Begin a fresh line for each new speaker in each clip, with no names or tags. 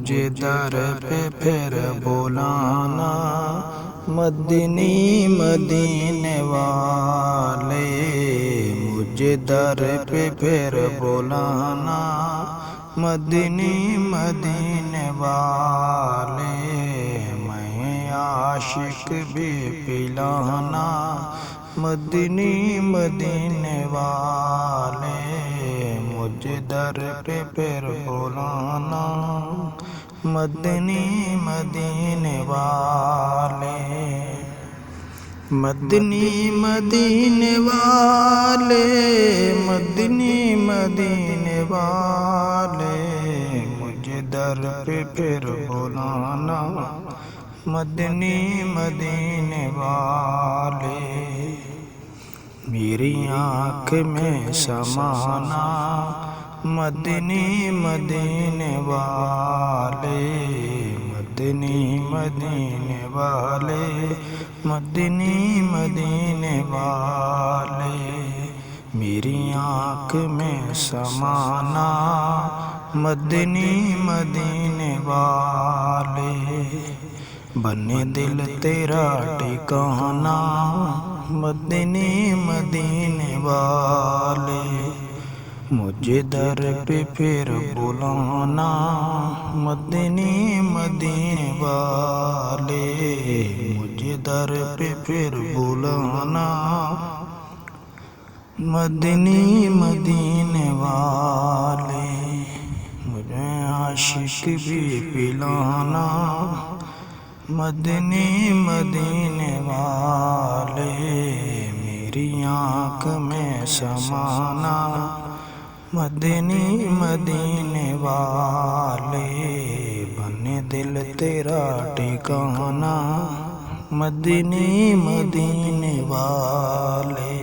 مجھے در پہ پھر بلانا مدنی مدینے والے، مجھے در پہ پھر بلانا مدنی مدینے والے، میں عاشق بھی پلانا مدنی مدینے والے، مجھے در پہ پھر بلانا مدنی مدینے والے، مدنی مدینے والے، مدنی مدینے والے، مجھے در پہ پھر بلانا مدنی مدینے والے، میری آنکھ میں سمانا مدنی مدینے والے، مدنی مدینے والے، مدنی مدینے والے، میری آنکھ میں سمانا مدنی مدینے والے، بنے دل تیرا ٹھکانا مدنی مدینے والے، مجھے در پہ پھر بلانا مدنی مدینے والے، مجھے در پہ پھر بلانا مدنی مدینے والے، مجھے عاشق بھی پلانا مدنی مدینے والے، میری آنکھ میں سمانا مدنی مدینے والے، بنے دل تیرا ٹھکانا مدنی مدینے والے،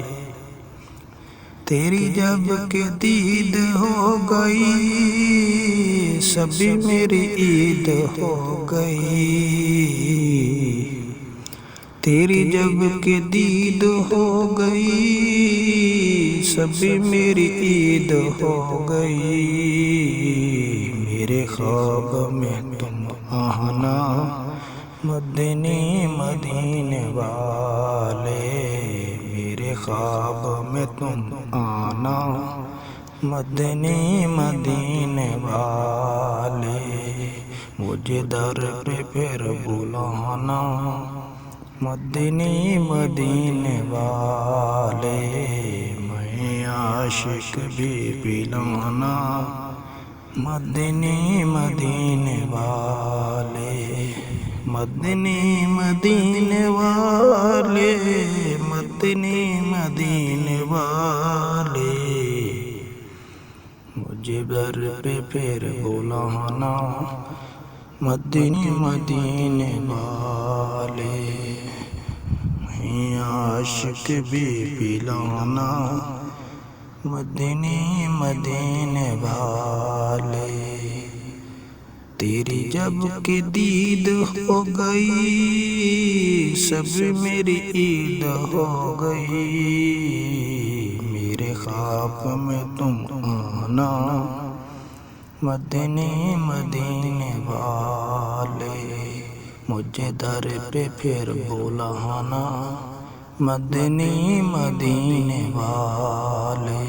تیری جب کہ دید ہو گئی سبھی میری عید ہو گئی، تیری جب کہ دید ہو گئی سبھی میری عید ہو گئی، میرے خواب میں تم آنا مدنی مدینے والے، میرے خواب میں تم آنا مدنی مدینے والے، مجھے در پہ پھر بلانا مدنی مدینے والے، میں عاشق بھی پلانا مدنی مدینے والے، مدنی مدینے والے، مدنی مدینے والے، مجھے در پہ پھر بلانا مدنی مدینے والے، میں عاشق بھی پلانا مدنی مدینے والے، تیری جب کہ دید ہو گئی سب میری عید ہو گئی، میرے خواب میں تم آنا مدنی مدینے والے، مجھے در پہ پھر بلانا مدنی مدینے والے،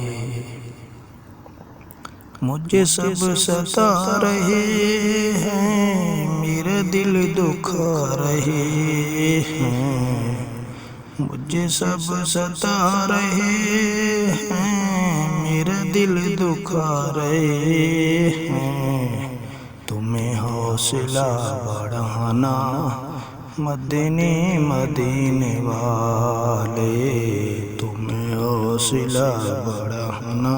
مجھے سب ستا رہے ہیں میرا دل دکھا رہے ہیں، مجھے سب ستا رہے ہیں میرا دل دکھا رہے ہیں، تمہیں حوصلہ بڑھانا مدنی مدینے والے، تمہیں حوصلہ بڑھانا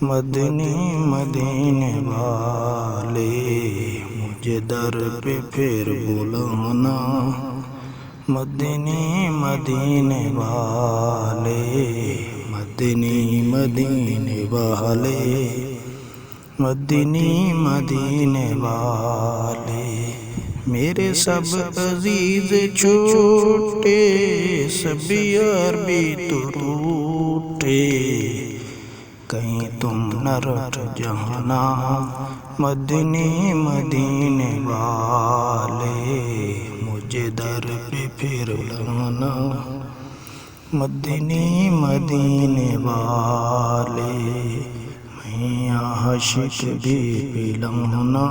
مدنی مدینے والے، مجھے در پہ پھر بلانا مدنی مدینے والے، مدنی مدینے والے، مدنی مدینے والے، میرے سب عزیز چھوٹے سب یار بھی تو ٹوٹے، کہیں تم نہ رٹ جانا مدنی مدینے والے مجھے در پہ پھر لانا، مدنی مدینے والے میں عاشق بھی پلانا،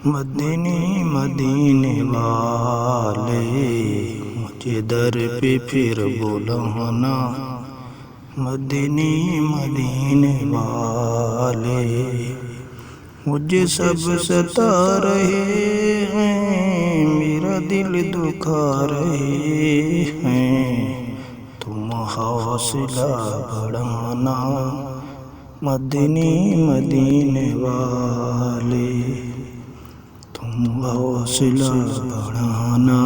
مدنی مدینے والے مجھے در پہ پھر بلانا، مدنی مدینے والے مجھے سب ستا رہے ہیں، میرا دل دکھا رہے ہیں، تم حوصلہ بڑھانا، مدنی مدینے والے تم حوصلہ بڑھانا،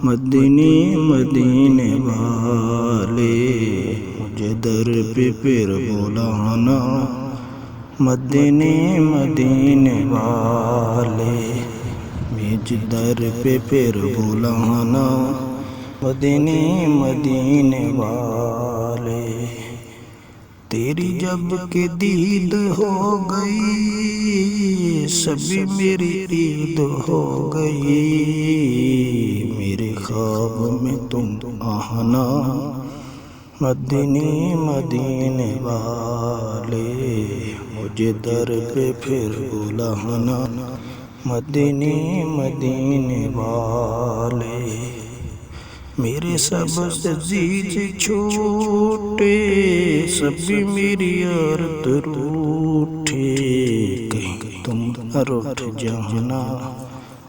مدنی مدینے والے مجھے در پہ پھر بلانا، مدنی مدینے والے مجھے در پہ پھر بلانا، مدنی مدینے والے تیری جب کہ دید ہو گئی سبھی میری عید ہو گئی، میرے خواب میں تم آنا، مدنی مدینے والے مجھے در پہ پھر بلانا، مدنی مدینے والے میرے سب عزیز چھوٹے سبھی میری عارت روٹھے، کہیں تم نہ روٹھ جانا،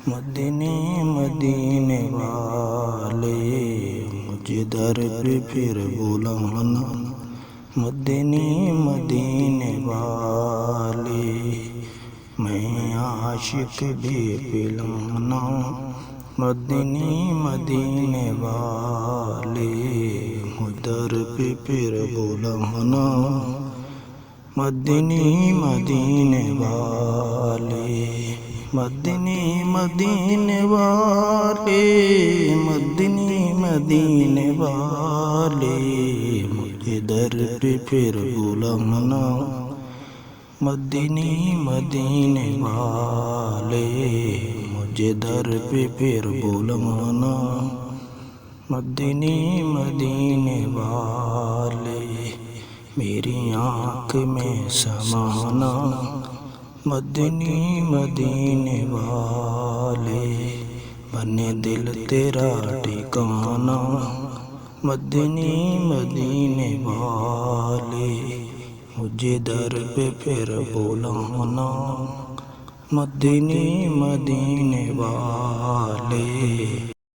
مدنی مدینے والے مجھے در پہ پھر بلانا، مدنی مدینے والے میں عاشق بھی پلانا، مدنی مدینے والے در پہ پھر بلانا، مدنی مدینے والے مدنی مدینے والے مدنی مدینے والے مجھے در پہ پھر بلانا، مدنی مدینے والے مجھے در پہ پھر بلانا، مدنی مدینے والے میری آنکھ میں سمانا، مدنی مدینے والے بنے دل تیرا ٹھکانا، مدنی مدینے والے مجھے در پہ پھر بلانا، مدنی مدینے والے